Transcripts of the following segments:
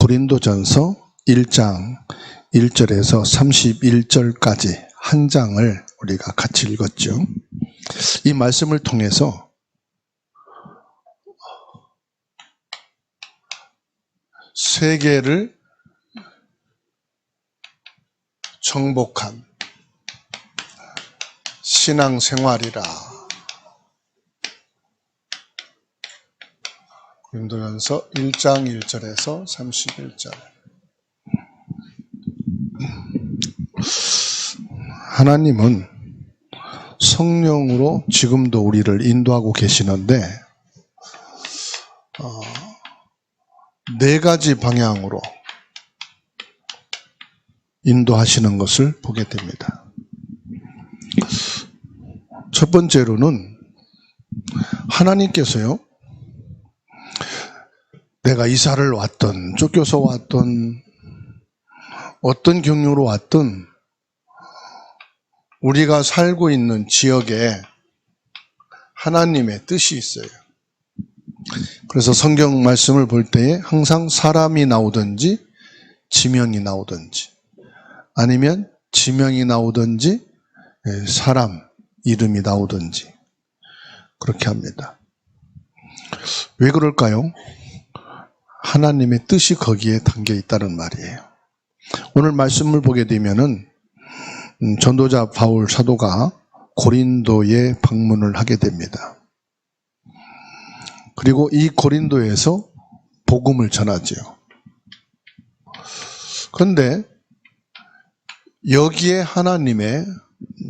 고린도전서 1장 1절에서 31절까지 한 장을 우리가 같이 읽었죠. 이 말씀을 통해서 세계를 정복한 신앙생활이라. 고린도전서 1장 1절에서 31절. 하나님은 성령으로 지금도 우리를 인도하고 계시는데 네 가지 방향으로 인도하시는 것을 보게 됩니다. 첫 번째로는 하나님께서요, 내가 이사를 왔든 쫓겨서 왔든 어떤 경로로 왔든 우리가 살고 있는 지역에 하나님의 뜻이 있어요. 그래서 성경 말씀을 볼 때에 항상 사람이 나오든지 지명이 나오든지 아니면 지명이 나오든지 사람 이름이 나오든지 그렇게 합니다. 왜 그럴까요? 하나님의 뜻이 거기에 담겨 있다는 말이에요. 오늘 말씀을 보게 되면은 전도자 바울 사도가 고린도에 방문을 하게 됩니다. 그리고 이 고린도에서 복음을 전하지요. 그런데 여기에 하나님의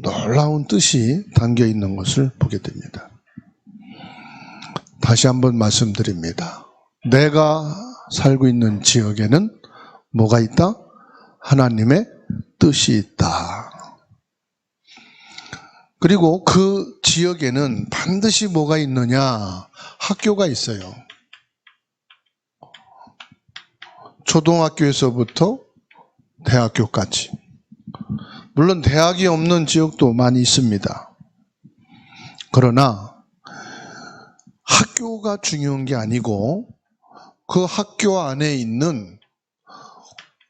놀라운 뜻이 담겨 있는 것을 보게 됩니다. 다시 한번 말씀드립니다. 내가 살고 있는 지역에는 뭐가 있다? 하나님의 뜻이 있다. 그리고 그 지역에는 반드시 뭐가 있느냐? 학교가 있어요. 초등학교에서부터 대학교까지. 물론 대학이 없는 지역도 많이 있습니다. 그러나 학교가 중요한 게 아니고 그 학교 안에 있는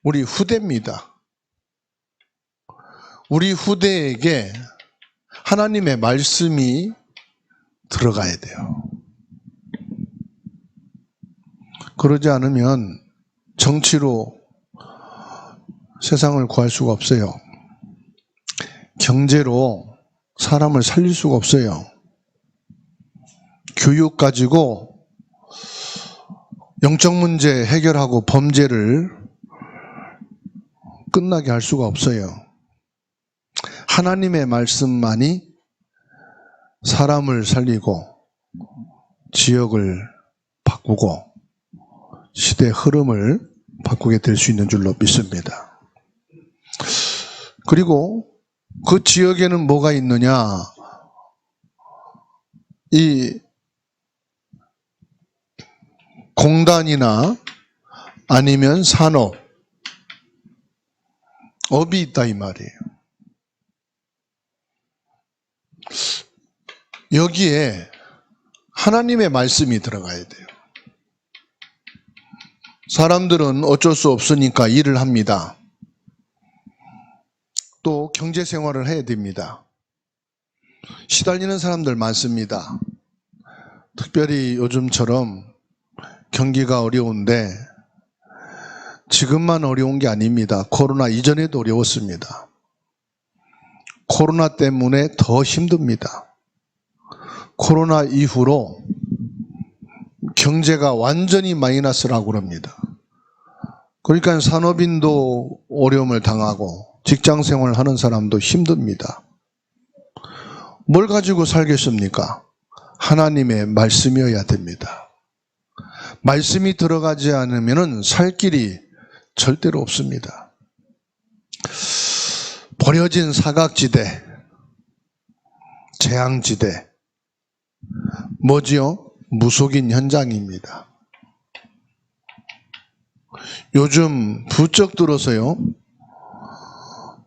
우리 후대입니다. 우리 후대에게 하나님의 말씀이 들어가야 돼요. 그러지 않으면 정치로 세상을 구할 수가 없어요. 경제로 사람을 살릴 수가 없어요. 교육 가지고 영적 문제 해결하고 범죄를 끝나게 할 수가 없어요. 하나님의 말씀만이 사람을 살리고 지역을 바꾸고 시대의 흐름을 바꾸게 될 수 있는 줄로 믿습니다. 그리고 그 지역에는 뭐가 있느냐? 이 공단이나 아니면 산업, 업이 있다 이 말이에요. 여기에 하나님의 말씀이 들어가야 돼요. 사람들은 어쩔 수 없으니까 일을 합니다. 또 경제생활을 해야 됩니다. 시달리는 사람들 많습니다. 특별히 요즘처럼 경기가 어려운데 지금만 어려운 게 아닙니다. 코로나 이전에도 어려웠습니다. 코로나 때문에 더 힘듭니다. 코로나 이후로 경제가 완전히 마이너스라고 합니다. 그러니까 산업인도 어려움을 당하고 직장생활을 하는 사람도 힘듭니다. 뭘 가지고 살겠습니까? 하나님의 말씀이어야 됩니다. 말씀이 들어가지 않으면 살 길이 절대로 없습니다. 버려진 사각지대, 재앙지대, 뭐지요? 무속인 현장입니다. 요즘 부쩍 들어서요,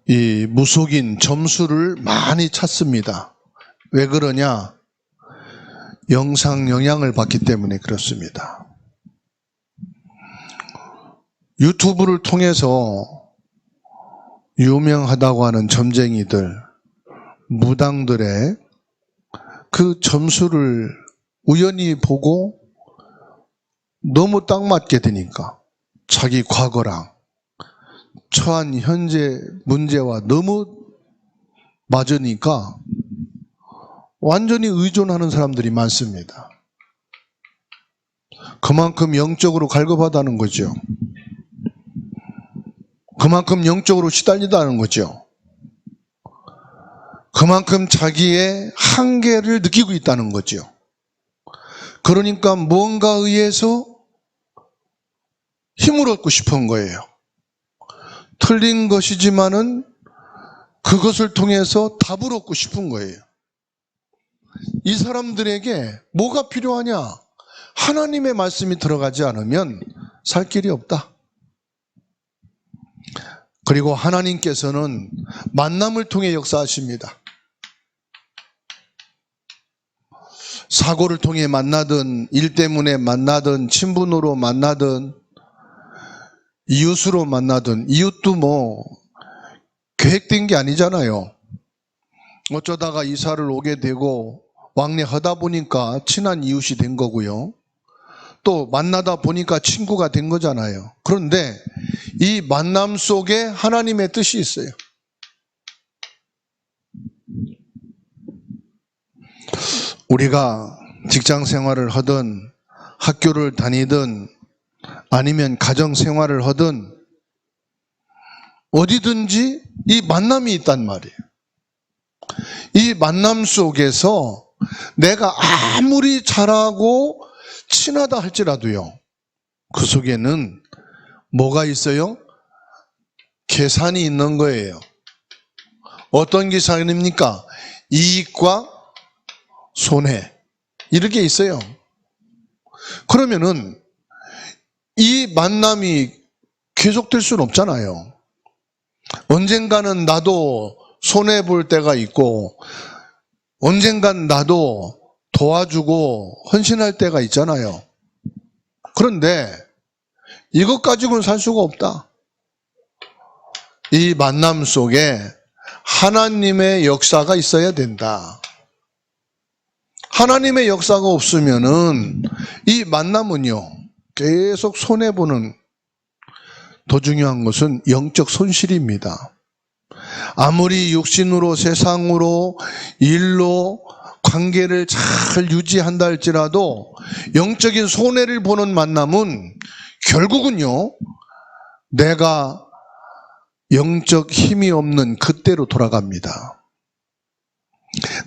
이 무속인 점수를 많이 찾습니다. 왜 그러냐? 영상 영향을 받기 때문에 그렇습니다. 유튜브를 통해서 유명하다고 하는 점쟁이들, 무당들의 그 점수를 우연히 보고 너무 딱 맞게 되니까 자기 과거랑 처한 현재 문제와 너무 맞으니까 완전히 의존하는 사람들이 많습니다. 그만큼 영적으로 갈급하다는 거죠. 그만큼 영적으로 시달리다는 거죠. 그만큼 자기의 한계를 느끼고 있다는 거죠. 그러니까 무언가에 의해서 힘을 얻고 싶은 거예요. 틀린 것이지만은 그것을 통해서 답을 얻고 싶은 거예요. 이 사람들에게 뭐가 필요하냐? 하나님의 말씀이 들어가지 않으면 살 길이 없다. 그리고 하나님께서는 만남을 통해 역사하십니다. 사고를 통해 만나든, 일 때문에 만나든, 친분으로 만나든, 이웃으로 만나든, 이웃도 뭐 계획된 게 아니잖아요. 어쩌다가 이사를 오게 되고 왕래하다 보니까 친한 이웃이 된 거고요. 또 만나다 보니까 친구가 된 거잖아요. 그런데 이 만남 속에 하나님의 뜻이 있어요. 우리가 직장 생활을 하든 학교를 다니든 아니면 가정 생활을 하든 어디든지 이 만남이 있단 말이에요. 이 만남 속에서 내가 아무리 잘하고 친하다 할지라도요, 그 속에는 뭐가 있어요? 계산이 있는 거예요. 어떤 계산입니까? 이익과 손해, 이렇게 있어요. 그러면은 이 만남이 계속될 수는 없잖아요. 언젠가는 나도 손해볼 때가 있고 언젠간 나도 도와주고 헌신할 때가 있잖아요. 그런데 이것 가지고는 살 수가 없다. 이 만남 속에 하나님의 역사가 있어야 된다. 하나님의 역사가 없으면은 이 만남은요, 계속 손해보는, 더 중요한 것은 영적 손실입니다. 아무리 육신으로, 세상으로, 일로 관계를 잘 유지한다 할지라도 영적인 손해를 보는 만남은 결국은요, 내가 영적 힘이 없는 그때로 돌아갑니다.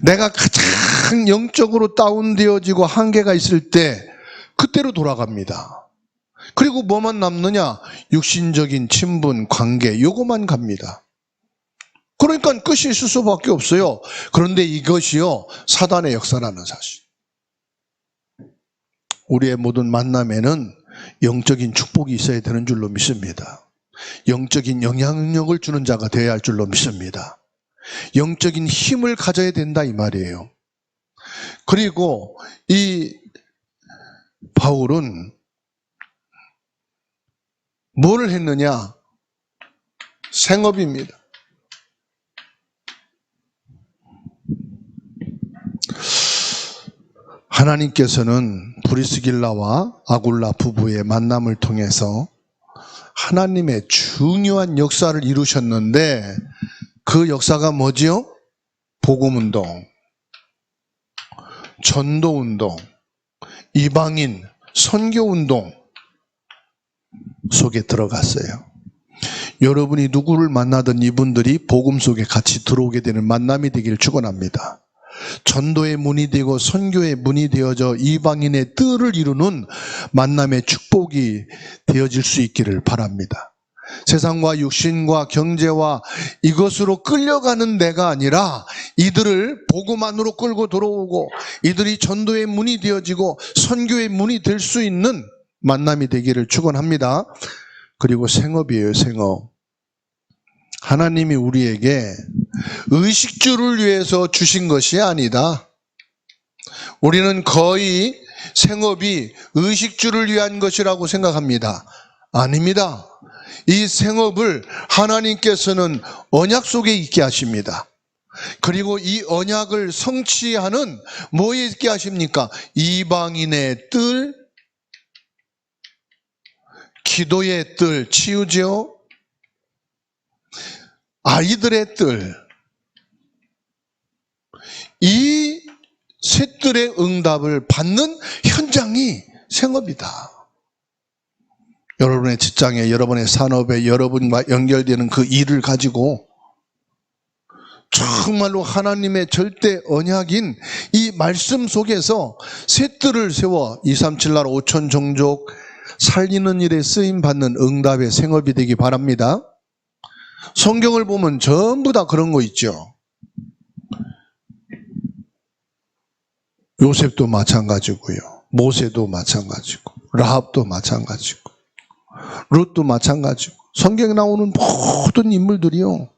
내가 가장 영적으로 다운되어지고 한계가 있을 때 그때로 돌아갑니다. 그리고 뭐만 남느냐? 육신적인 친분, 관계, 요거만 갑니다. 그러니까 끝이 있을 수밖에 없어요. 그런데 이것이요, 사단의 역사라는 사실. 우리의 모든 만남에는 영적인 축복이 있어야 되는 줄로 믿습니다. 영적인 영향력을 주는 자가 되어야 할 줄로 믿습니다. 영적인 힘을 가져야 된다 이 말이에요. 그리고 이 바울은 뭘 했느냐? 생업입니다. 하나님께서는 브리스길라와 아굴라 부부의 만남을 통해서 하나님의 중요한 역사를 이루셨는데 그 역사가 뭐지요? 복음운동, 전도운동, 이방인, 선교운동 속에 들어갔어요. 여러분이 누구를 만나든 이분들이 복음 속에 같이 들어오게 되는 만남이 되기를 축원합니다. 전도의 문이 되고 선교의 문이 되어져 이방인의 뜰을 이루는 만남의 축복이 되어질 수 있기를 바랍니다. 세상과 육신과 경제와 이것으로 끌려가는 내가 아니라 이들을 복음 안으로 끌고 들어오고 이들이 전도의 문이 되어지고 선교의 문이 될 수 있는 만남이 되기를 축원합니다. 그리고 생업이에요, 생업. 하나님이 우리에게 의식주를 위해서 주신 것이 아니다. 우리는 거의 생업이 의식주를 위한 것이라고 생각합니다. 아닙니다. 이 생업을 하나님께서는 언약 속에 있게 하십니다. 그리고 이 언약을 성취하는 뭐에 있게 하십니까? 이방인의 뜰, 기도의 뜰 치우죠. 아이들의 뜰. 이 세 뜰의 응답을 받는 현장이 생업이다. 여러분의 직장에, 여러분의 산업에, 여러분과 연결되는 그 일을 가지고 정말로 하나님의 절대 언약인 이 말씀 속에서 새 뜰을 세워 237 나라 5천 종족 살리는 일에 쓰임받는 응답의 생업이 되기 바랍니다. 성경을 보면 전부 다 그런 거 있죠. 요셉도 마찬가지고요. 모세도 마찬가지고, 라합도 마찬가지고, 룻도 마찬가지고, 성경에 나오는 모든 인물들이요.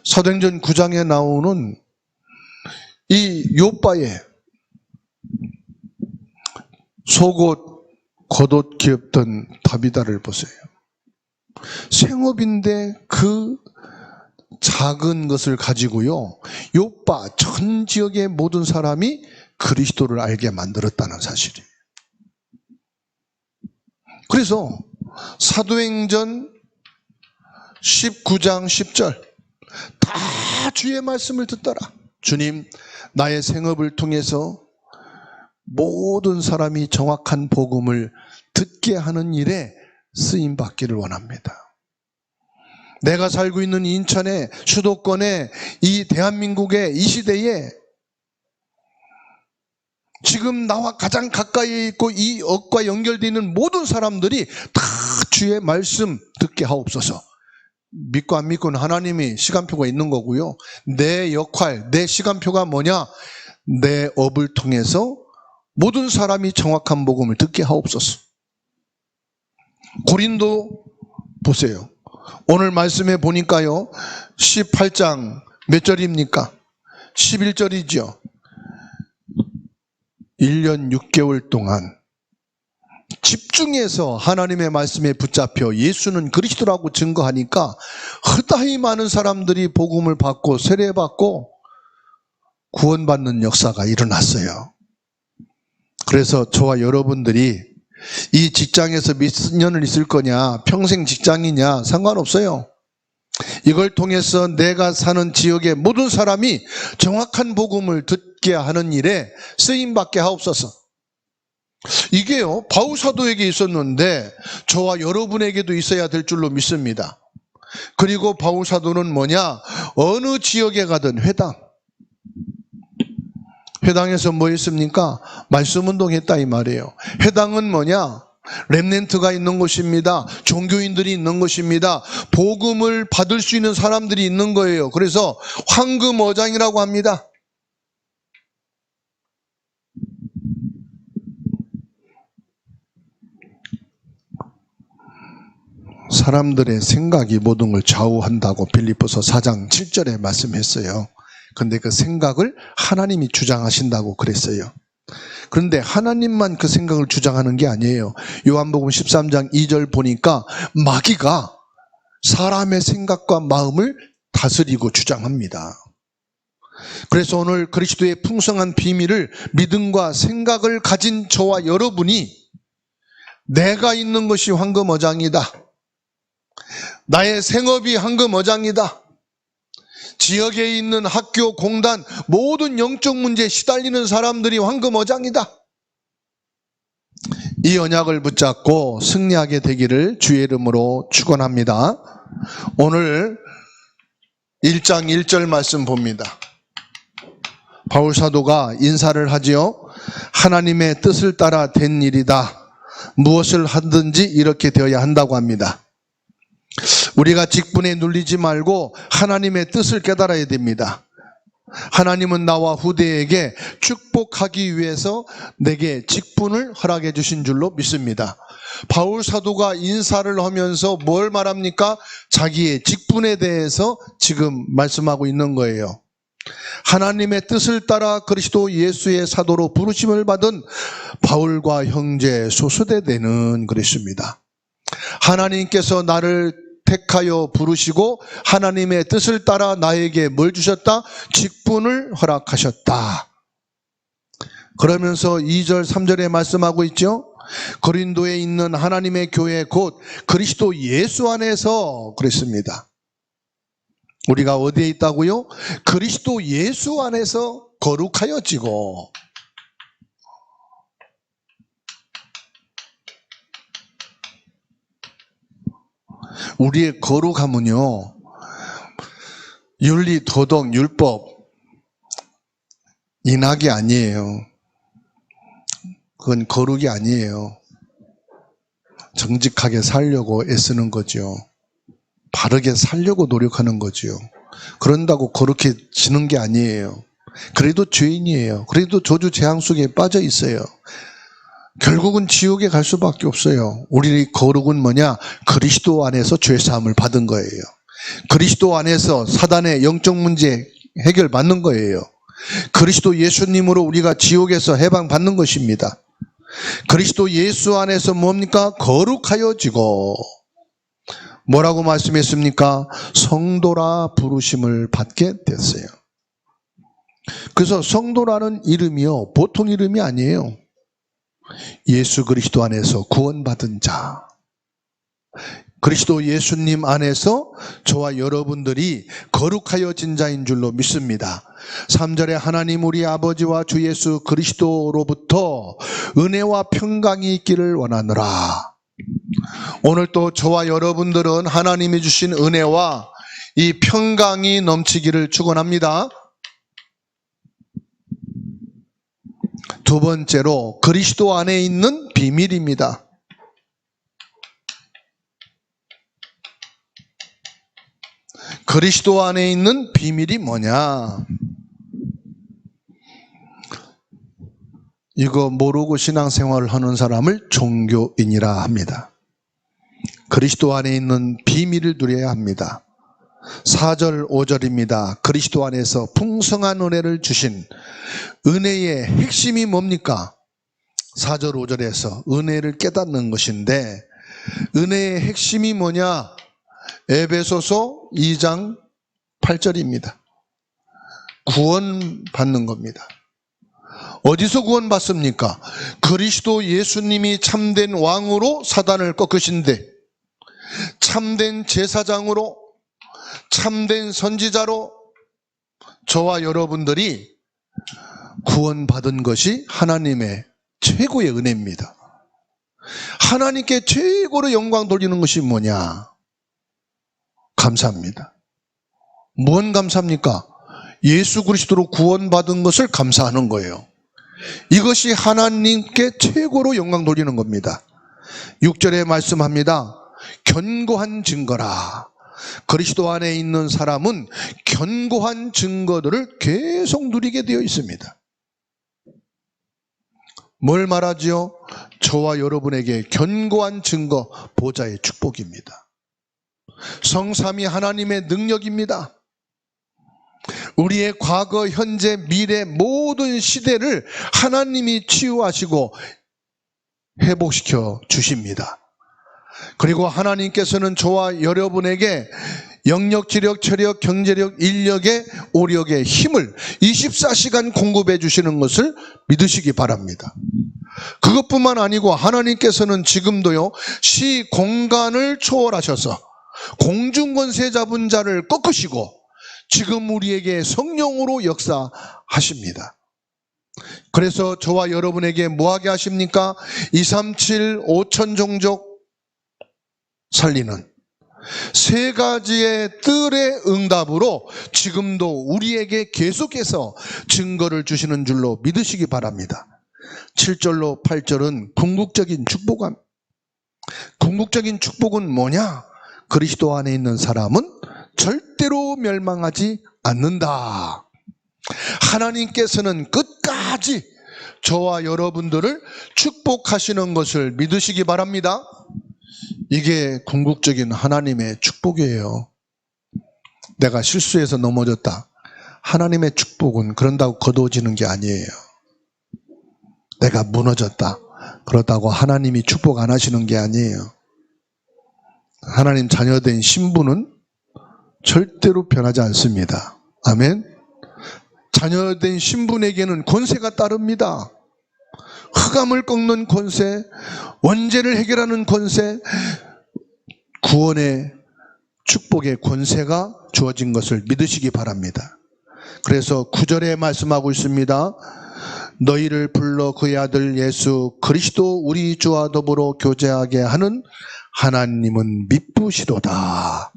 사도행전 9장에 나오는 이 요바의 속옷 겉옷 귀엽던 다비다를 보세요. 생업인데 그 작은 것을 가지고요, 요바 전 지역의 모든 사람이 그리스도를 알게 만들었다는 사실이에요. 그래서 사도행전 19장 10절 다 주의 말씀을 듣더라. 주님, 나의 생업을 통해서 모든 사람이 정확한 복음을 듣게 하는 일에 쓰임받기를 원합니다. 내가 살고 있는 인천의 수도권에, 이 대한민국의 이 시대에 지금 나와 가장 가까이 있고 이 억과 연결되어 있는 모든 사람들이 다 주의 말씀 듣게 하옵소서. 믿고 안 믿고는 하나님이 시간표가 있는 거고요. 내 역할, 내 시간표가 뭐냐? 내 업을 통해서 모든 사람이 정확한 복음을 듣게 하옵소서. 고린도 보세요. 오늘 말씀에 보니까요, 18장 몇 절입니까? 11절이죠. 1년 6개월 동안 집중해서 하나님의 말씀에 붙잡혀 예수는 그리스도라고 증거하니까 허다히 많은 사람들이 복음을 받고 세례받고 구원받는 역사가 일어났어요. 그래서 저와 여러분들이 이 직장에서 몇 년을 있을 거냐, 평생 직장이냐 상관없어요. 이걸 통해서 내가 사는 지역의 모든 사람이 정확한 복음을 듣게 하는 일에 쓰임받게 하옵소서. 이게요, 바울 사도에게 있었는데 저와 여러분에게도 있어야 될 줄로 믿습니다. 그리고 바울 사도는 뭐냐? 어느 지역에 가든 회당에서 뭐 했습니까? 말씀 운동했다 이 말이에요. 회당은 뭐냐? 렘넌트가 있는 곳입니다. 종교인들이 있는 곳입니다. 복음을 받을 수 있는 사람들이 있는 거예요. 그래서 황금어장이라고 합니다. 사람들의 생각이 모든 걸 좌우한다고 빌립보서 4장 7절에 말씀했어요. 그런데 그 생각을 하나님이 주장하신다고 그랬어요. 그런데 하나님만 그 생각을 주장하는 게 아니에요. 요한복음 13장 2절 보니까 마귀가 사람의 생각과 마음을 다스리고 주장합니다. 그래서 오늘 그리스도의 풍성한 비밀을 믿음과 생각을 가진 저와 여러분이 내가 있는 것이 황금어장이다. 나의 생업이 황금어장이다. 지역에 있는 학교, 공단, 모든 영적 문제에 시달리는 사람들이 황금어장이다. 이 언약을 붙잡고 승리하게 되기를 주의 이름으로 축원합니다. 오늘 1장 1절 말씀 봅니다. 바울 사도가 인사를 하지요. 하나님의 뜻을 따라 된 일이다. 무엇을 하든지 이렇게 되어야 한다고 합니다. 우리가 직분에 눌리지 말고 하나님의 뜻을 깨달아야 됩니다. 하나님은 나와 후대에게 축복하기 위해서 내게 직분을 허락해 주신 줄로 믿습니다. 바울 사도가 인사를 하면서 뭘 말합니까? 자기의 직분에 대해서 지금 말씀하고 있는 거예요. 하나님의 뜻을 따라 그리스도 예수의 사도로 부르심을 받은 바울과 형제 소수대되는 그랬습니다. 하나님께서 나를 택하여 부르시고 하나님의 뜻을 따라 나에게 뭘 주셨다? 직분을 허락하셨다. 그러면서 2절 3절에 말씀하고 있죠. 고린도에 있는 하나님의 교회 곧 그리스도 예수 안에서 그랬습니다. 우리가 어디에 있다고요? 그리스도 예수 안에서 거룩하여지고. 우리의 거룩함은요, 윤리, 도덕, 율법, 인학이 아니에요. 그건 거룩이 아니에요. 정직하게 살려고 애쓰는 거죠. 바르게 살려고 노력하는 거죠. 그런다고 거룩해지는 게 아니에요. 그래도 죄인이에요. 그래도 저주 재앙 속에 빠져 있어요. 결국은 지옥에 갈 수밖에 없어요. 우리의 거룩은 뭐냐? 그리스도 안에서 죄사함을 받은 거예요. 그리스도 안에서 사단의 영적 문제 해결받는 거예요. 그리스도 예수님으로 우리가 지옥에서 해방받는 것입니다. 그리스도 예수 안에서 뭡니까? 거룩하여지고. 뭐라고 말씀했습니까? 성도라 부르심을 받게 됐어요. 그래서 성도라는 이름이요, 보통 이름이 아니에요. 예수 그리스도 안에서 구원받은 자, 그리스도 예수님 안에서 저와 여러분들이 거룩하여진 자인 줄로 믿습니다. 3절에 하나님 우리 아버지와 주 예수 그리스도로부터 은혜와 평강이 있기를 원하노라. 오늘 또 저와 여러분들은 하나님이 주신 은혜와 이 평강이 넘치기를 축원합니다. 두 번째로 그리스도 안에 있는 비밀입니다. 그리스도 안에 있는 비밀이 뭐냐? 이거 모르고 신앙생활을 하는 사람을 종교인이라 합니다. 그리스도 안에 있는 비밀을 누려야 합니다. 4절 5절입니다. 그리스도 안에서 풍성한 은혜를 주신 은혜의 핵심이 뭡니까? 4절 5절에서 은혜를 깨닫는 것인데, 은혜의 핵심이 뭐냐? 에베소서 2장 8절입니다. 구원받는 겁니다. 어디서 구원받습니까? 그리스도 예수님이 참된 왕으로 사단을 꺾으신데, 참된 제사장으로, 참된 선지자로 저와 여러분들이 구원받은 것이 하나님의 최고의 은혜입니다. 하나님께 최고로 영광 돌리는 것이 뭐냐? 감사합니다. 무언 감사합니까? 예수 그리스도로 구원받은 것을 감사하는 거예요. 이것이 하나님께 최고로 영광 돌리는 겁니다. 6절에 말씀합니다. 견고한 증거라. 그리스도 안에 있는 사람은 견고한 증거들을 계속 누리게 되어 있습니다. 뭘 말하지요? 저와 여러분에게 견고한 증거, 보좌의 축복입니다. 성삼위 하나님의 능력입니다. 우리의 과거, 현재, 미래 모든 시대를 하나님이 치유하시고 회복시켜 주십니다. 그리고 하나님께서는 저와 여러분에게 영력, 지력, 체력, 경제력, 인력의 오력의 힘을 24시간 공급해 주시는 것을 믿으시기 바랍니다. 그것뿐만 아니고 하나님께서는 지금도요, 시 공간을 초월하셔서 공중권세 잡은 자를 꺾으시고 지금 우리에게 성령으로 역사하십니다. 그래서 저와 여러분에게 뭐하게 하십니까? 237 5천 종족 살리는 세 가지의 뜰의 응답으로 지금도 우리에게 계속해서 증거를 주시는 줄로 믿으시기 바랍니다. 7절로 8절은 궁극적인 축복함. 궁극적인 축복은 뭐냐? 그리스도 안에 있는 사람은 절대로 멸망하지 않는다. 하나님께서는 끝까지 저와 여러분들을 축복하시는 것을 믿으시기 바랍니다. 이게 궁극적인 하나님의 축복이에요. 내가 실수해서 넘어졌다. 하나님의 축복은 그런다고 거두어지는 게 아니에요. 내가 무너졌다. 그렇다고 하나님이 축복 안 하시는 게 아니에요. 하나님 자녀된 신분은 절대로 변하지 않습니다. 아멘. 자녀된 신분에게는 권세가 따릅니다. 흑암을 꺾는 권세, 원죄를 해결하는 권세, 구원의 축복의 권세가 주어진 것을 믿으시기 바랍니다. 그래서 9절에 말씀하고 있습니다. 너희를 불러 그의 아들 예수 그리스도 우리 주와 더불어 교제하게 하는 하나님은 미쁘시도다.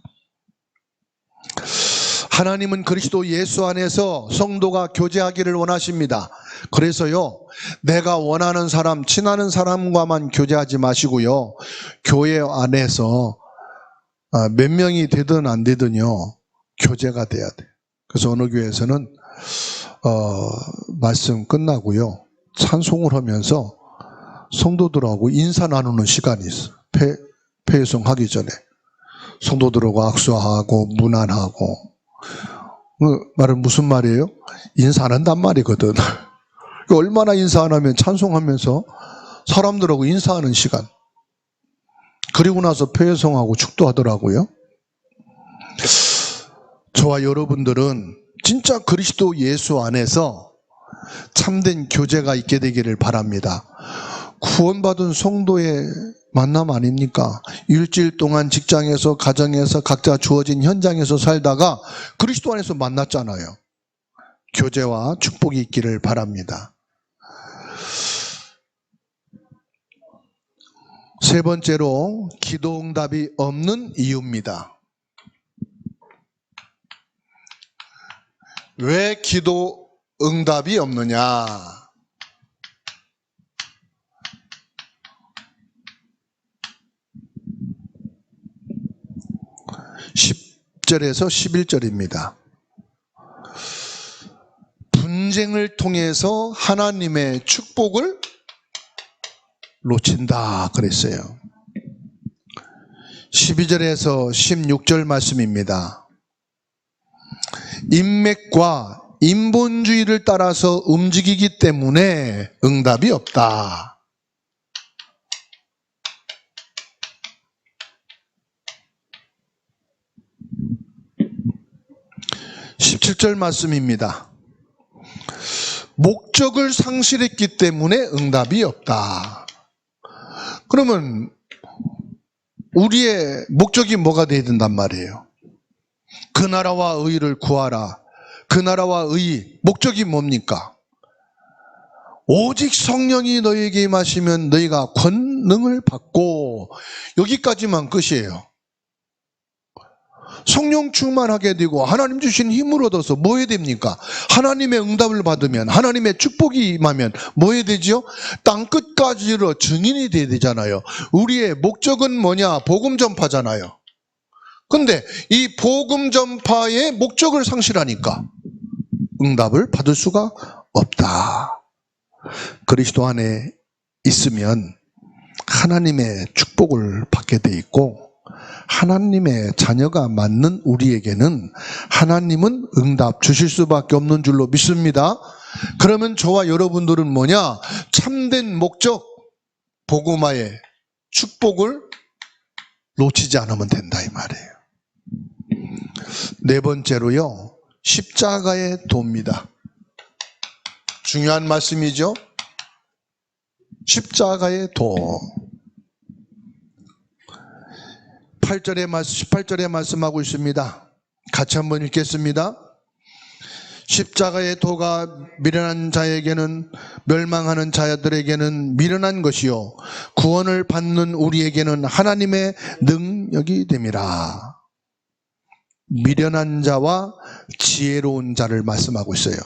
하나님은 그리스도 예수 안에서 성도가 교제하기를 원하십니다. 그래서요, 내가 원하는 사람, 친하는 사람과만 교제하지 마시고요, 교회 안에서 몇 명이 되든 안 되든요, 교제가 돼야 돼요. 그래서 어느 교회에서는 말씀 끝나고요, 찬송을 하면서 성도들하고 인사 나누는 시간이 있어요. 폐회송 하기 전에 성도들하고 악수하고 문안하고. 그 말은 무슨 말이에요? 인사 안 한단 말이거든. 얼마나 인사 안 하면 찬송하면서 사람들하고 인사하는 시간. 그리고 나서 폐회송하고 축도하더라고요. 저와 여러분들은 진짜 그리스도 예수 안에서 참된 교제가 있게 되기를 바랍니다. 구원받은 성도의 만남 아닙니까? 일주일 동안 직장에서, 가정에서, 각자 주어진 현장에서 살다가 그리스도 안에서 만났잖아요. 교제와 축복이 있기를 바랍니다. 세 번째로, 기도 응답이 없는 이유입니다. 왜 기도 응답이 없느냐? 10절에서 11절입니다. 분쟁을 통해서 하나님의 축복을 놓친다 그랬어요. 12절에서 16절 말씀입니다. 인맥과 인본주의를 따라서 움직이기 때문에 응답이 없다. 17절 말씀입니다. 목적을 상실했기 때문에 응답이 없다. 그러면 우리의 목적이 뭐가 되어야 된단 말이에요? 그 나라와 의를 구하라. 그 나라와 의, 목적이 뭡니까? 오직 성령이 너희에게 임하시면 너희가 권능을 받고, 여기까지만 끝이에요. 성령 충만하게 되고 하나님 주신 힘을 얻어서 뭐 해야 됩니까? 하나님의 응답을 받으면, 하나님의 축복이 임하면 뭐 해야 되죠? 땅끝까지로 증인이 돼야 되잖아요. 우리의 목적은 뭐냐? 복음 전파잖아요. 근데 이 복음 전파의 목적을 상실하니까 응답을 받을 수가 없다. 그리스도 안에 있으면 하나님의 축복을 받게 돼 있고, 하나님의 자녀가 맞는 우리에게는 하나님은 응답 주실 수밖에 없는 줄로 믿습니다. 그러면 저와 여러분들은 뭐냐? 참된 목적, 복음화의 축복을 놓치지 않으면 된다 이 말이에요. 네 번째로요, 십자가의 도입니다. 중요한 말씀이죠. 십자가의 도. 18절에 말씀하고 있습니다. 같이 한번 읽겠습니다. 십자가의 도가 미련한 자에게는, 멸망하는 자들에게는 미련한 것이요 구원을 받는 우리에게는 하나님의 능력이 됨이라. 미련한 자와 지혜로운 자를 말씀하고 있어요.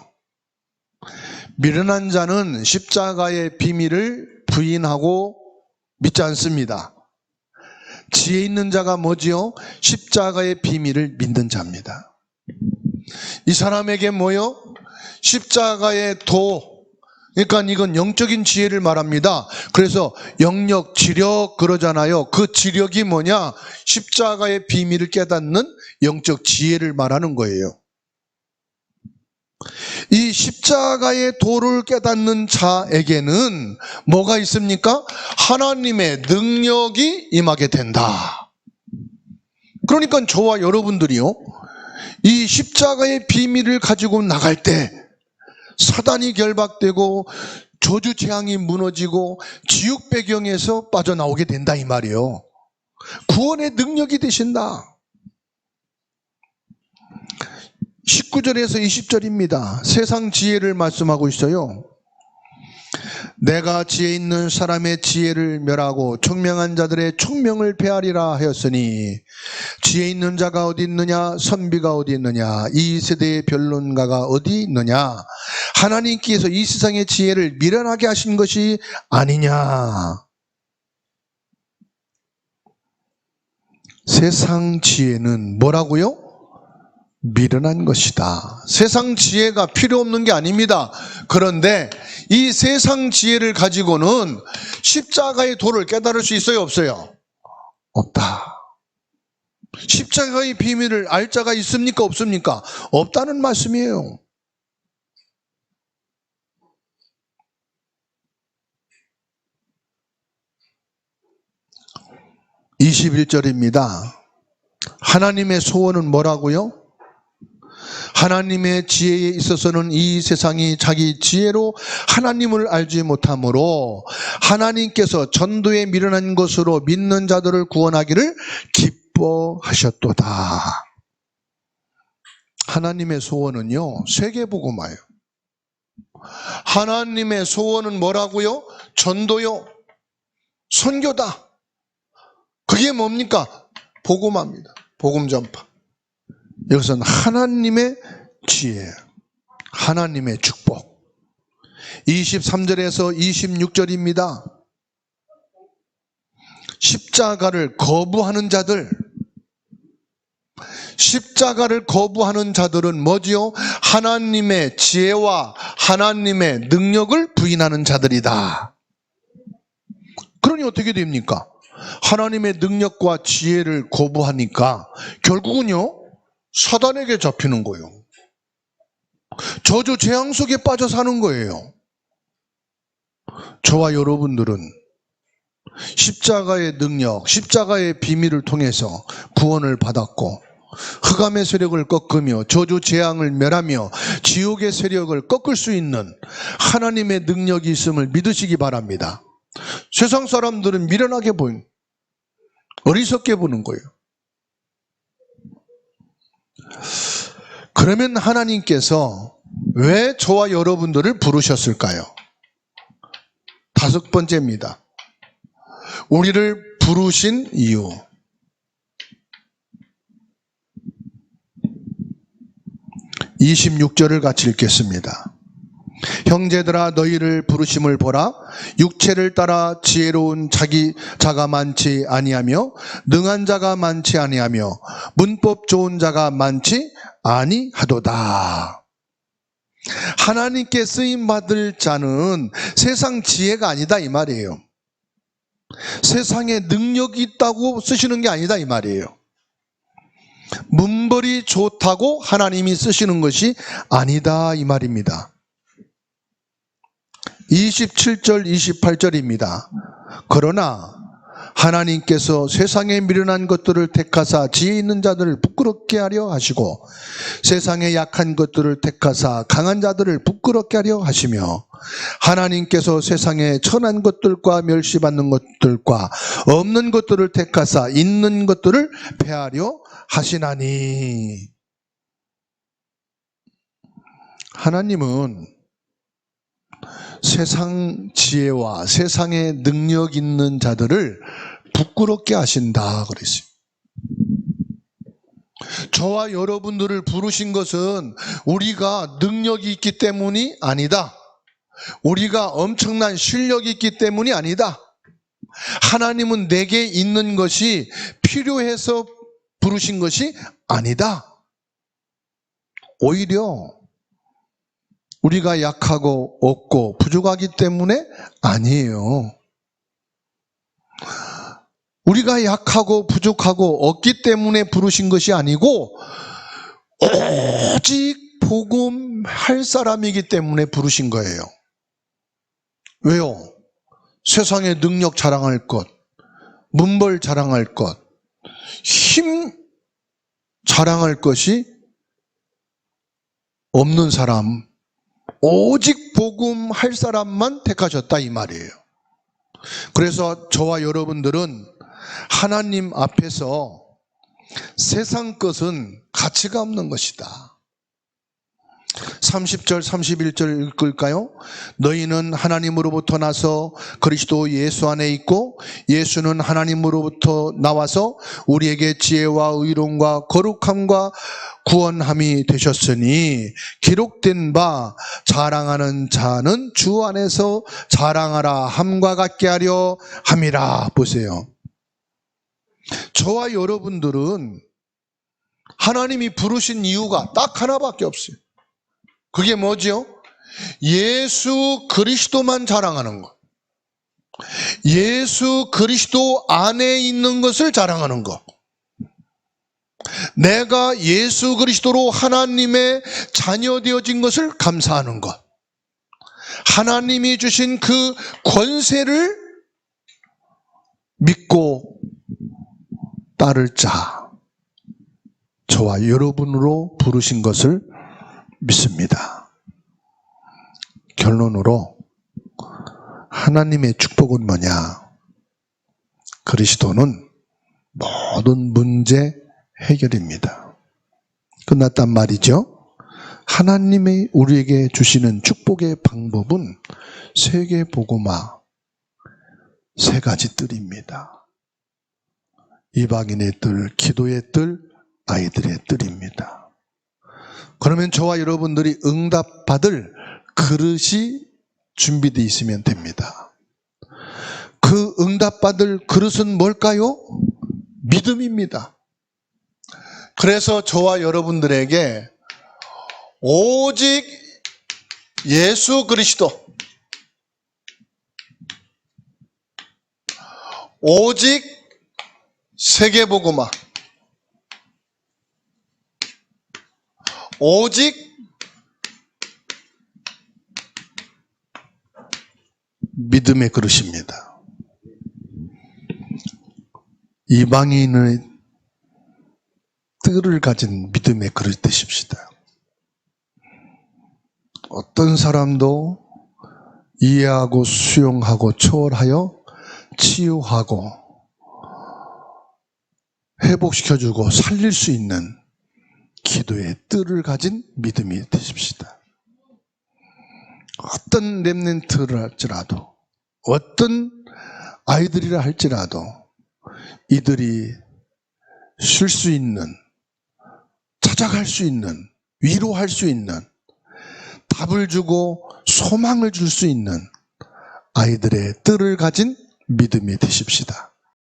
미련한 자는 십자가의 비밀을 부인하고 믿지 않습니다. 지혜 있는 자가 뭐지요? 십자가의 비밀을 믿는 자입니다. 이 사람에게 뭐요? 십자가의 도. 그러니까 이건 영적인 지혜를 말합니다. 그래서 영력, 지력 그러잖아요. 그 지력이 뭐냐? 십자가의 비밀을 깨닫는 영적 지혜를 말하는 거예요. 이 십자가의 도를 깨닫는 자에게는 뭐가 있습니까? 하나님의 능력이 임하게 된다. 그러니까 저와 여러분들이요, 이 십자가의 비밀을 가지고 나갈 때 사단이 결박되고 저주 재앙이 무너지고 지옥 배경에서 빠져나오게 된다 이 말이에요. 구원의 능력이 되신다. 19절에서 20절입니다. 세상 지혜를 말씀하고 있어요. 내가 지혜 있는 사람의 지혜를 멸하고 총명한 자들의 총명을 폐하리라 하였으니 지혜 있는 자가 어디 있느냐, 선비가 어디 있느냐, 이 세대의 변론가가 어디 있느냐. 하나님께서 이 세상의 지혜를 미련하게 하신 것이 아니냐. 세상 지혜는 뭐라고요? 미련한 것이다. 세상 지혜가 필요 없는 게 아닙니다. 그런데 이 세상 지혜를 가지고는 십자가의 도를 깨달을 수 있어요, 없어요? 없다. 십자가의 비밀을 알 자가 있습니까, 없습니까? 없다는 말씀이에요. (21절입니다) 하나님의 소원은 뭐라고요? 하나님의 지혜에 있어서는 이 세상이 자기 지혜로 하나님을 알지 못하므로 하나님께서 전도에 미련한 것으로 믿는 자들을 구원하기를 기뻐하셨도다. 하나님의 소원은요, 세계복음화예요. 하나님의 소원은 뭐라고요? 전도요, 선교다. 그게 뭡니까? 복음화입니다. 복음 전파. 이것은 하나님의 지혜, 하나님의 축복. 23절에서 26절입니다. 십자가를 거부하는 자들, 십자가를 거부하는 자들은 뭐지요? 하나님의 지혜와 하나님의 능력을 부인하는 자들이다. 그러니 어떻게 됩니까? 하나님의 능력과 지혜를 거부하니까 결국은요, 사단에게 잡히는 거예요. 저주 재앙 속에 빠져 사는 거예요. 저와 여러분들은 십자가의 능력, 십자가의 비밀을 통해서 구원을 받았고 흑암의 세력을 꺾으며 저주 재앙을 멸하며 지옥의 세력을 꺾을 수 있는 하나님의 능력이 있음을 믿으시기 바랍니다. 세상 사람들은 미련하게 보인, 어리석게 보는 거예요. 그러면 하나님께서 왜 저와 여러분들을 부르셨을까요? 5번째입니다. 우리를 부르신 이유. (26절을) 같이 읽겠습니다. 형제들아, 너희를 부르심을 보라. 육체를 따라 지혜로운 자가 많지 아니하며 능한 자가 많지 아니하며 문법 좋은 자가 많지 아니하도다. 하나님께 쓰임받을 자는 세상 지혜가 아니다 이 말이에요. 세상에 능력이 있다고 쓰시는 게 아니다 이 말이에요. 문벌이 좋다고 하나님이 쓰시는 것이 아니다 이 말입니다. 27절 28절입니다. 그러나 하나님께서 세상에 미련한 것들을 택하사 지혜 있는 자들을 부끄럽게 하려 하시고 세상에 약한 것들을 택하사 강한 자들을 부끄럽게 하려 하시며 하나님께서 세상에 천한 것들과 멸시받는 것들과 없는 것들을 택하사 있는 것들을 폐하려 하시나니. 하나님은 세상 지혜와 세상에 능력 있는 자들을 부끄럽게 하신다 그랬어요. 저와 여러분들을 부르신 것은 우리가 능력이 있기 때문이 아니다. 우리가 엄청난 실력이 있기 때문이 아니다. 하나님은 내게 있는 것이 필요해서 부르신 것이 아니다. 오히려 우리가 약하고 없고 부족하기 때문에 아니에요. 우리가 약하고 부족하고 없기 때문에 부르신 것이 아니고 오직 복음할 사람이기 때문에 부르신 거예요. 왜요? 세상에 능력 자랑할 것, 문벌 자랑할 것, 힘 자랑할 것이 없는 사람, 오직 복음 할 사람만 택하셨다 이 말이에요. 그래서 저와 여러분들은 하나님 앞에서 세상 것은 가치가 없는 것이다. 30절 31절 읽을까요? 너희는 하나님으로부터 나서 그리스도 예수 안에 있고 예수는 하나님으로부터 나와서 우리에게 지혜와 의로움과 거룩함과 구원함이 되셨으니 기록된 바 자랑하는 자는 주 안에서 자랑하라 함과 같게 하려 함이라. 보세요. 저와 여러분들은 하나님이 부르신 이유가 딱 하나밖에 없어요. 그게 뭐죠? 예수 그리스도만 자랑하는 것. 예수 그리스도 안에 있는 것을 자랑하는 것. 내가 예수 그리스도로 하나님의 자녀 되어진 것을 감사하는 것. 하나님이 주신 그 권세를 믿고 따를 자, 저와 여러분으로 부르신 것을 믿습니다. 결론으로 하나님의 축복은 뭐냐? 그리스도는 모든 문제 해결입니다. 끝났단 말이죠. 하나님이 우리에게 주시는 축복의 방법은 세계복음화 세 가지 뜰입니다. 이방인의 뜰, 기도의 뜰, 아이들의 뜰입니다. 그러면 저와 여러분들이 응답받을 그릇이 준비되어 있으면 됩니다. 그 응답받을 그릇은 뭘까요? 믿음입니다. 그래서 저와 여러분들에게 오직 예수 그리스도, 오직 세계복음화, 오직 믿음의 그릇입니다. 이방인의 뜰을 가진 믿음의 그릇 되십시다. 어떤 사람도 이해하고 수용하고 초월하여 치유하고 회복시켜주고 살릴 수 있는 기도의 뜰을 가진 믿음이 되십시다. 어떤 렘넌트를 할지라도, 어떤 아이들이라 할지라도 이들이 쉴 수 있는, 찾아갈 수 있는, 위로할 수 있는, 답을 주고 소망을 줄 수 있는 아이들의 뜰을 가진 믿음이 되십시다.